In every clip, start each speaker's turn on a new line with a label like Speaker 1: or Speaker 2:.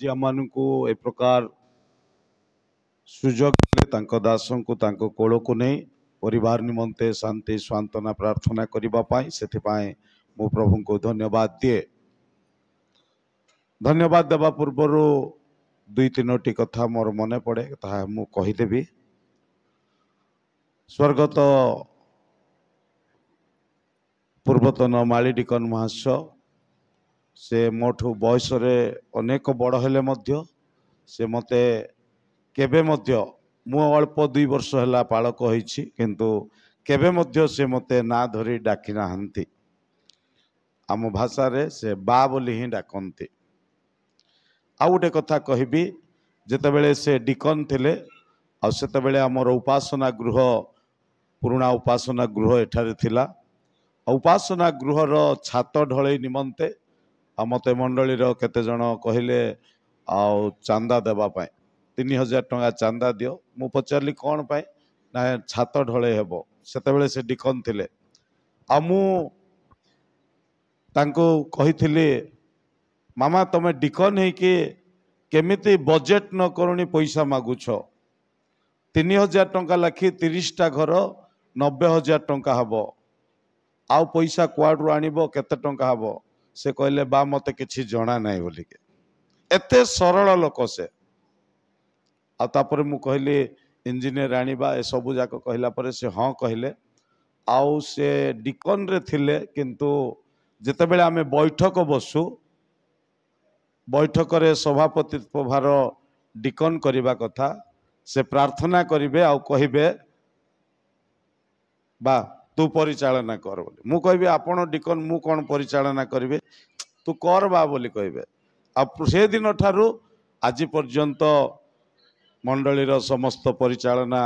Speaker 1: जे मानू ए प्रकार सुजोग देले दासों को कोल को नहीं परिवार निमंते शांति सांत्वना प्रार्थना करने से मु प्रभु को धन्यवाद दिए। धन्यवाद देवा पूर्वर दुई तीनोटी कथा मोर मन पड़े ता मु कहीदेवी। स्वर्गत पूर्वतन माली डिकन महाशय से मोठू बयस अनेक बड़ हेले मध्य से मते केबे मध्य मु अल्प 2 वर्ष है पालक होइछि किंतु केबे मध्य से मते ना धरी डाकी नाहंती। आम भाषा रे से बा बोली ही डाकंती। आ गोटे कथा कहबी जेतेबेले से डिकन थिले आ सेतेबेले हमर उपासना गृह पुराना उपासना गृह एठारे थिला। उपासना गृहर छात ढलई निमंते आ मते मंडली रो केते जण कहिले आ चांदा देबा पाए 3000 टंका चांदा दियो। मु पचारली कौन पाए ना छात ढले हेबो। सेतेबेले से डिकन थिले आ मु तांको कहिथिली मामा तमे डिकन है कि केमिति बजेट न करूनी पैसा मागुछ 3000 टंका लाखी 30टा घर 90,000 टंका हबो आउ पैसा कुआडू आनिबो केते टंका हबो। से कहले बा मते किछि जणा नाही बोली के एते सरल लोक से। आ तापर मु कहली इंजीनियर आनिबा ए सब जाक कहला परे से हाँ कहले। आउ से डिकन रे थिले किंतु जेतेबेले आमे बैठक बसु बैठक रे सभापतित्व भार डिकन करिबा कथा से प्रार्थना करिवे आउ कहिबे बा तू परिचालना कर बोली। मु कहबी आपण डिकन मु कोन परिचालना करिवे तू कर बा बोली कहबे। आ से दिन ठारू आज पर्यंत मंडलीर समस्त परिचालना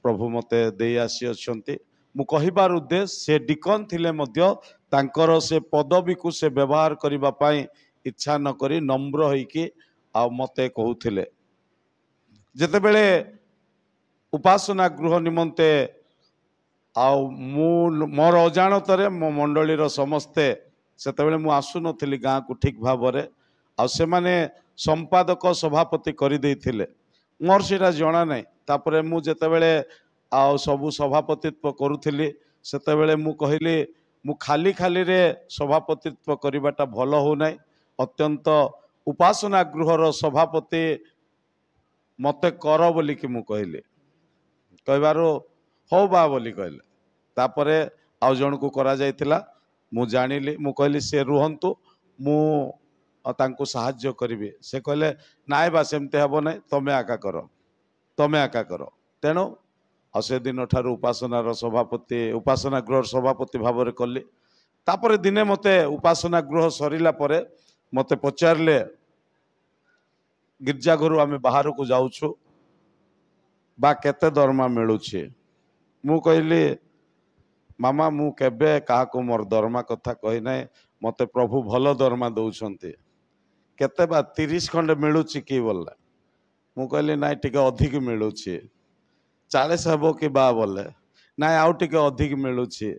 Speaker 1: प्रभु मते दे आसी अछंती। मु कहिबार उद्देश्य से डिकन थिले मध्य तांकर से पदवी को से व्यवहार करिबा पाई इच्छा न करी नम्र होइकी आ मते कहूथिले। जेतेबेले उपासना गृह निमंते मोर अजाणतरे मो मंडलीर समस्ते सेतेबेले मु आसु नथिली गाँ को ठीक भावरे आ सेमाने संपादक सभापति करि देइथिले मोर सेटा जणा नै। तापरे मु जेतेबेले आ सबु सभापतित्व करूथिली सेतेबेले मु कहिली मु खाली खाली रे सभापतित्व करिबाटा भलो हो नै। अत्यंत उपासना गृहर सभापति मते कर बोली कि मु कहली कहबारो हो बा बोली कहले। तापरे आउ जण को करा जायतिला मु जानिली मु कहली से रुहंतु मु तांको सहाय्य करिवे। से कहले नाय बा सेमते हबो नै तमे आका करो। तेणु आ से दिन ठारू उपासनार सभापति उपासना गृह सभापति भाव में कली। तापरे दिने मते उपासना गृह सरिला परे मते पचारले गिरजा घरु आमे बाहर को जाउछु बा केते दरमा मिलुछि। मु कहली मामा मु केबे काहा को मोर दरमा कथा कहि नै मते प्रभु भलो दरमा दउछंती केते बा 30 खंड मिलुछि कि बोलला। मु कहली नाइ टिके अधिक मिलुछि 40 हेबो कि बा बोले नाइ आउ टिके अधिक मिलुछि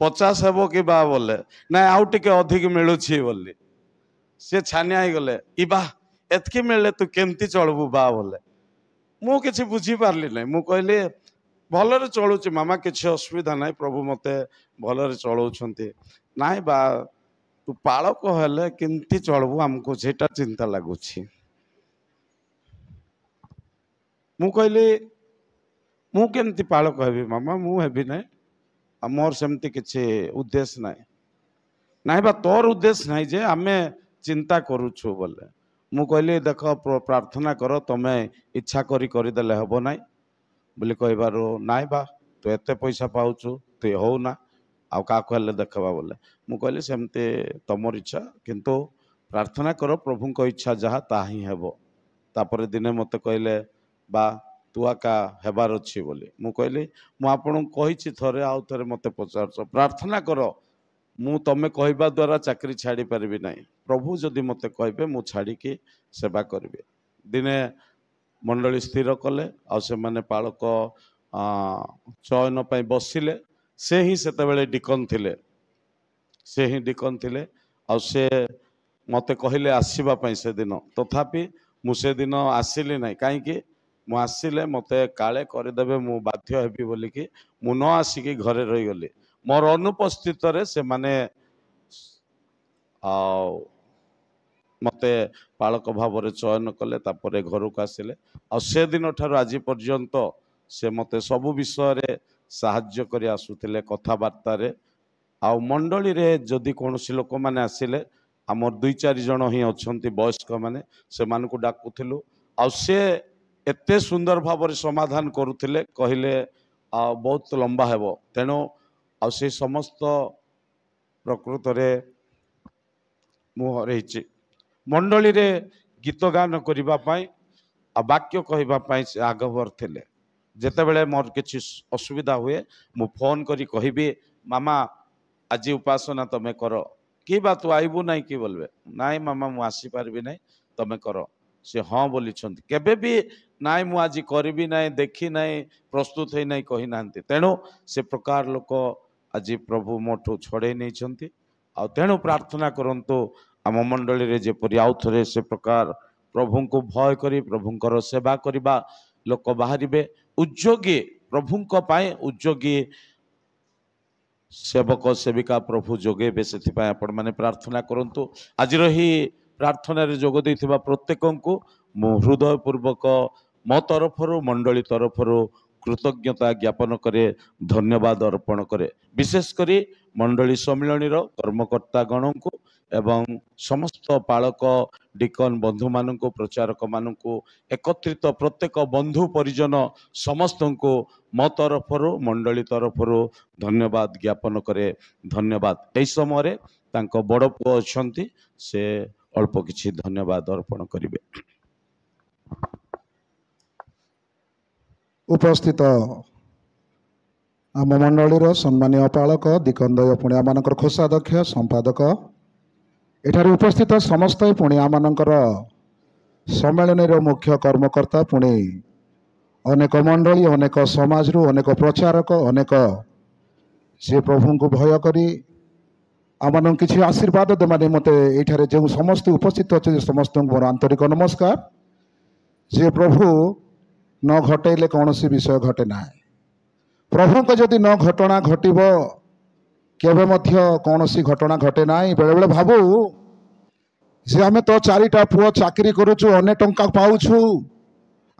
Speaker 1: 50 हेबो कि बा बोले नाइ आउ टिके अधिक मिलुछि बोली। से छानिया ही गले ई बा एतकी मिलले तू केमती चलबू बा बोले। मु किछि बुझी पारली नै। मु कहली भलरे चलुछि मामा किछि असुविधा नाइ प्रभु मते भलरे चलौछंती नाइ बा तू पालक हेले केमती चलबू हमको सेटा चिंता लागुछि। मु कहली मु केमती पालक हेबी मामा मु हेबी नै मोर सेमती किछि उद्देश्य नाइ नाइ बा तोर उद्देश्य नाइ जे आमे चिंता करूछु बोले। मु कहली देख प्रार्थना कर तमे इच्छा करी देले हबो नाइ बोली कहबारो नाइ बा तू एते पैसा पाउछु तू हो ना आउ का कहले देखबा बोले। मु कहली सेमते तमोर इच्छा किंतु प्रार्थना कर प्रभु को इच्छा जहा ता ही हेबो। तापरे दिने मते कहले बा तू आका हेबार अछि बोली। मु कहली मु आपन कहिछि थरे आउ थरे मते पचारछ प्रार्थना कर मु तमे कहबा द्वारा चाकरी छाड़ी परबी नाही प्रभु जदि मते कहबे मु छाड़ी की सेवा करबे। दिने मंडली स्थिर कले आ से माने पालक चयन पाई बसिले। से ही सेतेबेले डिकन थिले आ से मते कहले आसवा से दिन तथापि मुझे दिन आसिली ना कहीं मु आसिले मते काले करदेवे मु बाध्य हेबी बोलिकी मु न आसिकी घरे रहीगली मोर अनुपस्थित से माने मते पालक भाव में चयन कले तापर घर को आसिले से दिन ठार आज पर्यंत से मते सबु विषय साहाय्य करी आसुतिले कथबार्ता आ मंडली रे जदि कौन लोक मैंने आसिले आमर 2-4 जन ही अच्छा वयस्क मैंने से डाकुलु से एते सुंदर भाव समाधान करुले कहले बहुत लंबा हेब तेणु से समस्त प्रकृत मुझे मंडली रे गीत गान करने वाक्य कहवाई से आगभर थे जिते बड़े मोर किसी असुविधा हुए मु फोन करी कहबी मामा आज उपासना तमें कर कि बा तू आईबू ना कि बोलबे नाई मामा मु आसी पारबी ना तमें कर से हाँ बोली केबे भी नाई मु आज करी ना देखी ना प्रस्तुत है ना कही ना तेणु से प्रकार लोक आज प्रभु मोठू छड़े नहीं तेणु प्रार्थना करंतु आम मंडली रे जेपरि आउ थे से प्रकार प्रभु को भय करी प्रभुंकर सेवा करवा लोक बाहरिबे उद्योगी प्रभुंक पाए उद्योगी सेवक सेविका प्रभु जोगेबे से आपण माने प्रार्थना करंतु आज ही प्रार्थना रे जोग देइथिबा प्रत्येक को मु हृदय पूर्वक मो तरफ मंडली तरफ कृतज्ञता ज्ञापन करे धन्यवाद अर्पण करे विशेष करी मंडली सम्मिलनी कर्मकर्ता गण को एवं समस्त पालक डिकन बंधु मान प्रचारक मान एकत्रित प्रत्येक बंधु परिजन समस्त को मो तरफ मंडली तरफ धन्यवाद ज्ञापन करे धन्यवाद यही समय तांको बड़ पुओ अछंती से अल्प किछि धन्यवाद अर्पण करिवे।
Speaker 2: उपस्थित आम मंडलीर सम्मानीय पालक दिकंदय पुणिया मानकर कोषाध्यक्ष संपादक एठार उपस्थित समस्त पुणिया मानकर सम्मेलन मुख्य कर्मकर्ता पुणी अनेक मंडली अनेक समाज अनेक प्रचारक अनेक जे प्रभु को भय करी आम किसी आशीर्वाद देवानी मत ये जो समस्त उपस्थित अच्छे समस्त मोर आंतरिक नमस्कार। जे प्रभु न घटेले कौन सी विषय घटे ना प्रभु को जदि न घटना घटब केवे मध्य कौन सी घटना घटे ना बेले बेले भावु जे आम तो 4टा पुओ चाकरी करुचु अनेक टंका पाउछु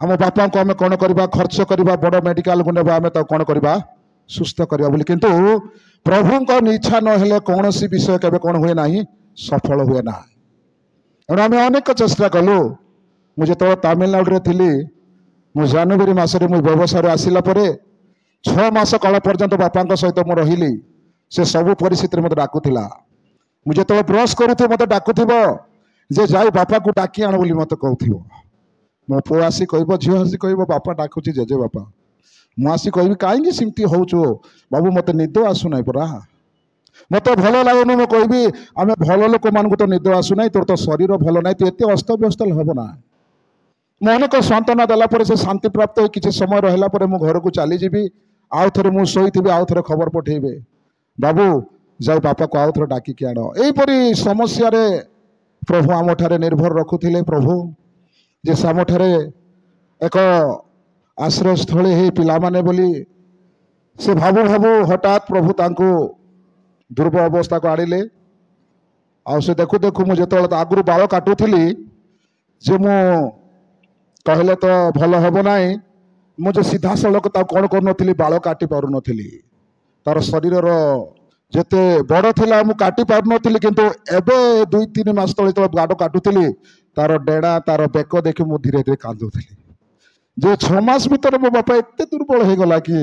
Speaker 2: आम बापा को आम कौन करवा खर्च करवा बड़ मेडिकल को नेबा आम तो कौन करवा सुस्थ करवा बोली किंतु प्रभु को इच्छा न हेले कौन सी विषय केवे कौन हुए ना सफल हुए ना एणु आम अनेक चेष्टा कलु मुझे तो तमिलनाडु रे थिली मु जनवरी मासरे मु व्यवसाय आसिला परे 6 मास काल पर्यंत बापा सहित मु रहिली से सब परिस्थिति मत डाकुला मुझे तो ब्रश करूथे मत डाकुथिबो जे जाई बापा को डाकी आण बोली मत कहथिबो मो पो आसी कहबो झियो आसी कहबो बापा डाकुची जेजे बापा मु आसी कहबी काईंगी सिमती होउचो बाबू मते निद आसु नै परा मत भल लागुन मु कहबी आमे भल लोक मान को तो निद आसु नै तोर तो शरीर भल नै तो एते अस्त व्यस्त हबो ना मु अनेक सांत्वना देला पर से शांति प्राप्त हो किसी समय रहिला पर मु घर को चली जीवी आउ थे मु शोईथिबी आउ थे खबर पठेबे बाबू जाई बापा को आउ थे डाकी के आण एपरी समस्या रे प्रभु आम ठारे निर्भर रखुथिले प्रभु जे आम ठारे एक आश्रयस्थली हे पिला माने बोली से भाबु भाबु हठात प्रभु तांको दुर्बल अवस्था को आड़िले आ से देखु देखु मु जेतोल आगुरु बाल काटुथिली जे मु कहले तो भल हम ना मुझे सीधा सड़क कौन कर बाल काटी पार नी तार शरीर जिते बड़ था मुझे काटी पार नी किंतु एबे 2-3 मास तले तो गाड़ काटुली तार डेड़ा तार बेक देखी मुझे धीरे धीरे कांदुली जे 6 मास भीतर मो बापा एत दुर्बल हो गला कि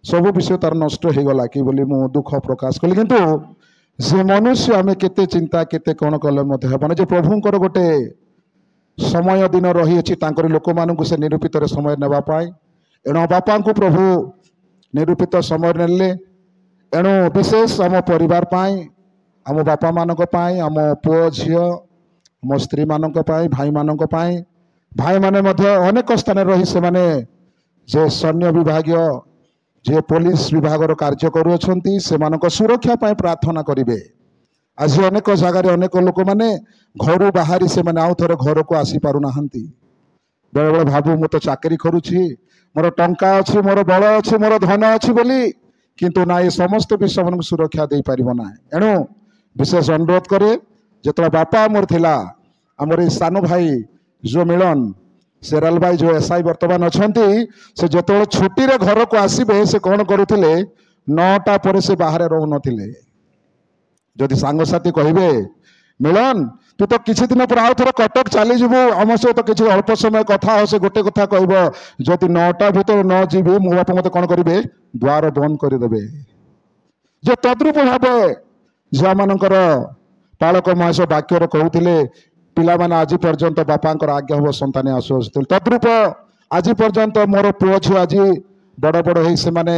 Speaker 2: सब विषय तार नष्ट हो गला कि बोली मु दुख प्रकाश कली किंतु से मनुष्य आम केते चिंता केते कौन कले मत हेबन जे प्रभुंकर गोटे समय दिन रही अच्छी लोक मान से निरूपित समय नापी एणु बापा को प्रभु निरूपित समय नेले एणु विशेष आम परिवार आम बापा मान आम पुओ झील आम स्त्री मान भाई मान भाई माने अनेक स्थान रही से माने जे सैन्य विभाग जे पुलिस विभाग कार्य करुँच से सुरक्षा प्रार्थना करेंगे आज अनेक जगार अनेक लोक मैंने घर बाहरी से आउ थे घर को आसी पार ना बेले बेले भावु मु तो चाकरी करुच्ची मोर टंका अच्छी मोर बल अच्छी मोर धन अच्छी बोली किंतु ना ये समस्त विषय मन सुरक्षा दे पार ना एणु विशेष अनुरोध करे जो बापा मोर थिला आमर ये सान भाई जो मिलन शेराल भाई जो एसआई बर्तमान अच्छा से जो छुट्टी रे घर को आसबे से कौन करुले 9टा पर से बाहर रहु नथिले जदि सांगसाथी कहे मिलन तू तो किसी दिन पर आउ थोड़ा कटक चली जीवु आम सहित किसी अल्प समय कथा हो से गोटे कथा कह जदि 9टा भीतर न जीवी मो बापा मत कौन करेंगे द्वार बंद करदे जो तद्रूप भाव झिया मानकर पालक महेश वाक्य कहते पिला माने आज पर्यंत बापांकर आज्ञा हम सन्तान आसु तद्रूप आज पर्यंत मोर पुओ झी आज बड़ बड़ हो से माने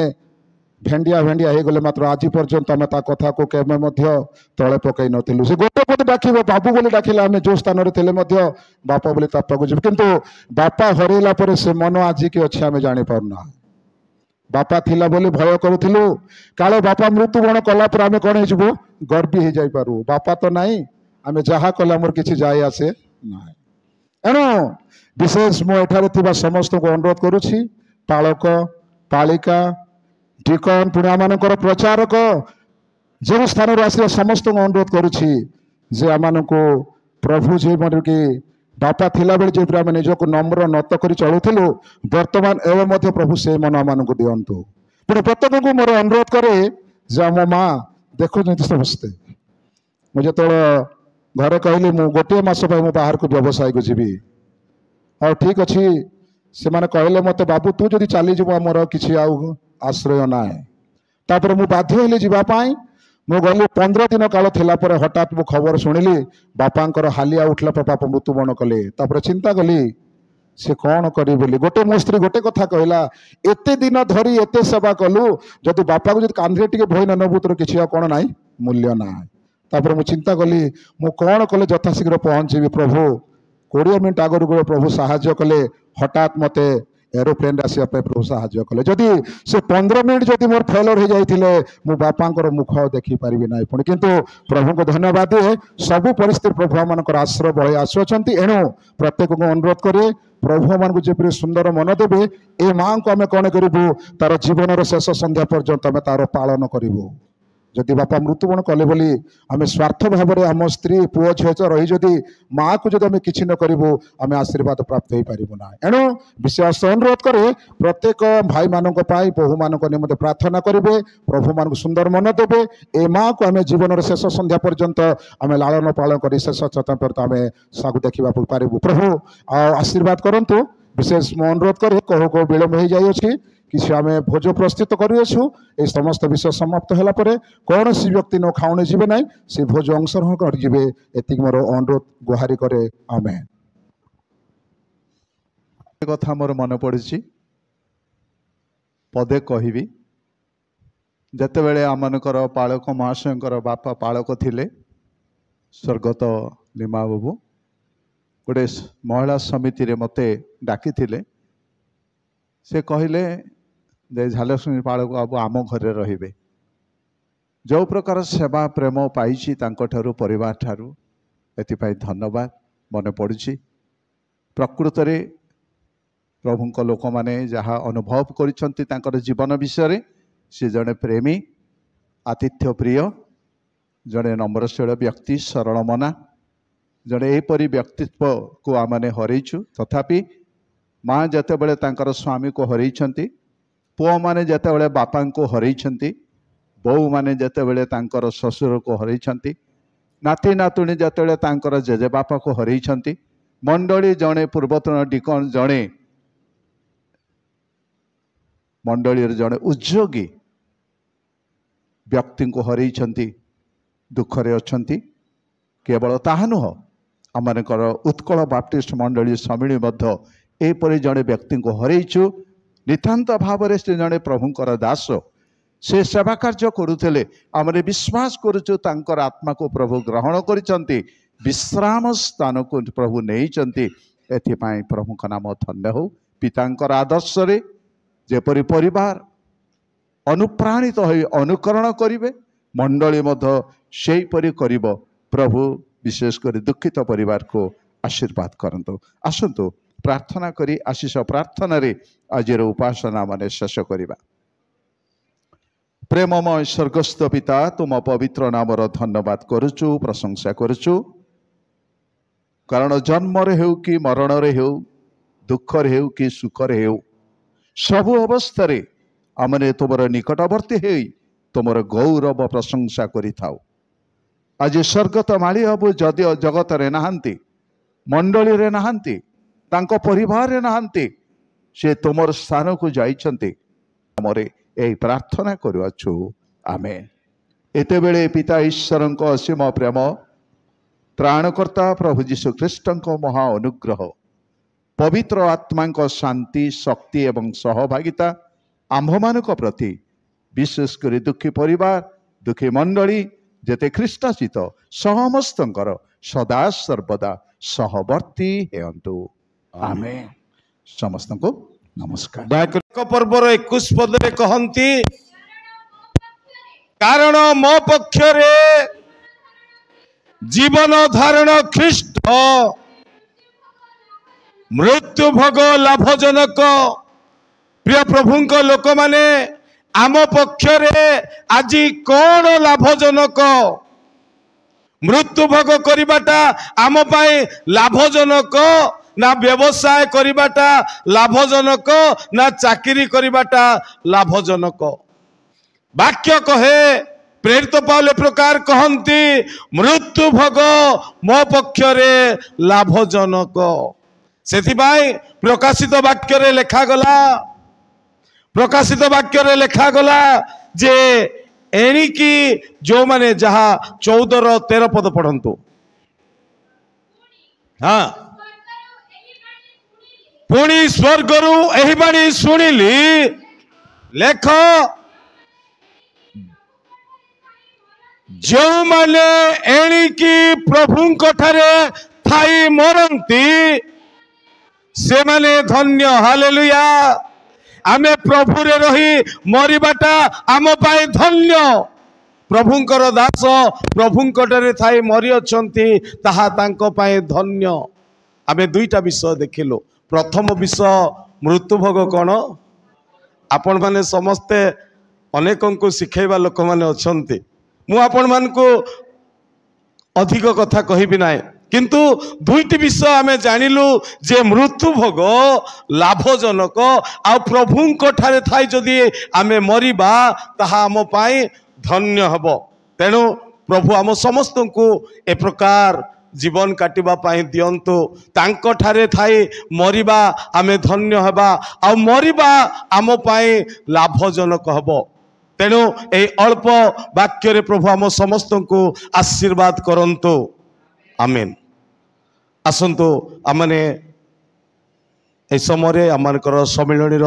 Speaker 2: भेंडिया भेंडिया हो गले मात्र आज पर्यंत आम ता कथा को केवे तले पकई नथिलु से गोटे पद डाकिबो बाबू बोली डाकिले आम जो स्थान रे थिले बापा बोली तापाकु जीव किंतु बापा हरैला पर से मन आज के अछि आम जानि पारुना बापा थिला बोली भय करूथिलु काले बापा मृत्युवरण कला पर आम कौन हो गर्वी हो जाई पारू बापा तो नहीं आम जहाँ कले आमर किसी जाए आसे ना एणु विशेष मुझे समस्त को अनुरोध करुच्ची पालक पालिका डिकन पुणी आम प्रचारक जो स्थान आस समस्त को अनुरोध करुच्ची जे आम को प्रभु जे मन कि बापा थिला बेले जो आम निजक नम्र नत कर चलुलु वर्तमान एवं प्रभु से मन आम को दिंतु पुणी प्रत्येक को मोर अनुरोध करे जे आम माँ देखु समस्ते मुझे तो घरे कहली मु गोटे मास मु बाहर को व्यवसाय को जीवी और ठीक अच्छी से मैंने कहले मत बाबू तू जदि चली जीव आमर किसी आउ आश्रय ना तापर मु बाध्य हेली जीवाई मु गली 15 दिन काल थिला पर हठात मु खबर शुणिली बापांकर हालिया उठला पर बापा मृत्युवरण कले तापर चिंता कली से कौन करी बोली गोटे मो स्त्री गोटे कथा कहला एते दिन धरी एते सेवा कलु जदि बापा को जदि कांधे टिके भय न नबू तोर किछि कौन नाई मूल्य ना तापर मु चिंता कली मु कौन कले यथाशीघ्र पहुंची प्रभु 20 मिनिट आगर गो प्रभु साहाय्य कले हठात मते एरोप्लेन आसिया प्रभु साहाय्य कले जदि से 15 मिनिट जदि मोर फेलर हो जाइथिले मु बापांकर मुख देखि पारिबि नाही पुणी किंतु प्रभु को धन्यवाद दिए सबु परिस्थिति प्रभु मानकर आश्रय बळे आसुचंती एणु प्रत्येक को अनुरोध करे प्रभु मान को जेपरि सुंदर मन देवे ए मां को आम कौन करूँ तार जीवन शेष संध्या पर्यंत आम तार पालन करूँ जदि बापा मृत्युवरण कले बोली आम स्वार्थ भाव में आम स्त्री पुओ झील रही जदि माँ को जब आम कि न करूँ आम आशीर्वाद प्राप्त हो पारूना एणु विशेष अनुरोध करे प्रत्येक भाई मान बहु मान निमंते प्रार्थना करेंगे प्रभु मान सुंदर मन देवे ए माँ को आम जीवन शेष संध्या पर्यंत आम लालन पालन कर शेष चेतन पर्यंत आम सागु देखा पारू प्रभु आशीर्वाद करंतु विशेष मु अनुरोध करे कहो कहो विलम्ब हो जाइए किसी आम भोज प्रस्तुत करूँ ये समस्त विषय समाप्त होला परे कौन सी व्यक्ति न खाऊने जीवे ना से भोज अंशग्रहण करेंगे एति मोर अनुरोध गुहारी करे आमेन
Speaker 3: कथा मोर मन पड़ी पदे कहबी जितेबले आमनकर पालक महाशयकर बापा पालक थिले स्वर्गत लीमा बाबू गोटे महिला समिति रे मते डाकी थिले से कहले झालक्ष्मी पालक बाबू आम घरे रहिबे जो प्रकार सेवा प्रेम पाई तांको परिवार ठारू एथिपाई धन्यवाद मन पड़ी प्रकृत रे प्रभुंक लोक माने जहाँ अनुभव करिसंती तांकर जीवन विषय से जड़े प्रेमी आतिथ्य प्रिय जड़े नम्रशील व्यक्ति सरल मना जड़े एपरी व्यक्तित्व को आमने हरईचु तथापि माँ जितेबले तांकर स्वामी को हरईछंती पुओ माने जितेबले बापा को हरईछंती बोऊ माने जितेबले तांकर ससुर को हरईछंती नाती नातुणी जितेबले तांकर जेजे बापा को हरईछंती मंडली जड़े पूर्वतन डिकन जड़े मंडली जड़े उद्योगी व्यक्ति को हरईछंती दुखरे अछंती केवल ताहा नुह आमनकर उत्कल बाप्टिस्ट मंडली समिली मध्य एपरी जड़े व्यक्ति को हरईचु नितांत भाव से जड़े प्रभुंकर दास से सेवा कार्य करुले आम विश्वास करुचु तांकर आत्मा को प्रभु ग्रहण करिसंती विश्राम स्थान को प्रभु नहीं एथिपाई प्रभु का नाम धन्य हो पितांकर आदर्श रे जेपरी परिवार अनुप्राणित हो अनुकरण करिवे मंडली सेहीपरि करिब। प्रभु विशेष कर दुखित परिवार को आशीर्वाद करंतु। आसंतु प्रार्थना करी आशीष प्रार्थना रे आजिर उपासना माने शेष करिबा। प्रेममय स्वर्गस्थ पिता तुम पवित्र नामर धन्यवाद करुचु प्रशंसा करुचु। कारण जन्म रे हेउ कि मरण रे हेउ दुख रे हेउ कि सुख रे हेउ सबु अवस्था रे आमने तुमर निकटवर्ती हेई तुमर गौरव प्रशंसा करि थाउ। आज स्वर्गत माली हबु जदि जगत रे नहांती मंडली रे नहांती तांको परिवार रे नहांती से तुमर स्थान को जाइछंती हमरे एही प्रार्थना करुआछु। आमेन। एते बेले पिता ईश्वर को असीम प्रेम त्राणकर्ता प्रभु जीशु ख्रीष्ट महा अनुग्रह पवित्र आत्मा शांति शक्ति एवं सहभागिता आम्भमान प्रति विशेष कर दुखी परिवार दुखी मंडली जेते ख्रीष्टाचित समस्तंकर सदा सर्वदा सहवर्ती हेयंतु। आमेन। समस्त को नमस्कार।
Speaker 1: पर्वर 21 पदरे कहंती कारण मो पक्षरे जीवन धारण ख्रीष्ट मृत्यु भोग लाभजनक। प्रिय प्रभुंक लोक माने आम पक्षरे आज कौन लाभजनक? मृत्यु भोग करिबाटा आम पाए लाभजनक ना व्यवसाय करिबाटा लाभजनक ना चाकरी करिबाटा लाभजनक? वाक्य कहे प्रेरित पावल प्रकार कहंती मृत्यु भोग मो पक्षरे लाभजनक। सेथिबाई प्रकाशित वाक्य रे लेखा गला जे एणिकी जो माने जहा 14-13 पद पढ़ंतु। हाँ पुणी स्वर्गरु एही बाणी सुनिली लेख जो माने एणिकी प्रभुंक ठारे थाई मरंती से माने धन्य। हालेलुया। आमे प्रभु रे रही मरिबाटा आम पाए धन्य। प्रभुंकर दास प्रभुंक ठारे थाई मरि अछंती ताहा तांको पाए धन्य। आमे दुईटा विषय देखिलो। प्रथम विषय मृत्यु भोग कौन? आपण माने समस्ते अनेकों को शिखेबा लोक माने अछंती। मु आपण मान को अधिक कथा कहिबि नाय किंतु दुईटी विषय आमे जानिलु जे मृत्यु भोग लाभजनक आ प्रभुंक ठारे थाई जदि आमे मरिबा ताहा आम पाए धन्य हब। तेणु प्रभु आम समस्त को ए प्रकार जीवन काटिबा पाई दियंतु। तांको ठारे थाई मरिबा आमे धन्य हबा आ मरिबा आम पाए लाभजनक हब। तेणु ए अल्प वाक्य रे प्रभु आम समस्त को आशीर्वाद करंतु। आमेन। आसंतु आमने ए समय आमर सम्मिलनी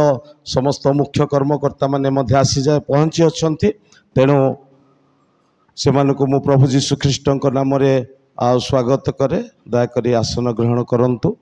Speaker 1: समस्त मुख्य कर्मकर्ता माने मध्य आसी जाए पहुंची अछंती। तेणु से मु प्रभु जीशु ख्रीष्ट नाम रे स्वागत करे। दयाकरी आसन ग्रहण करंतु।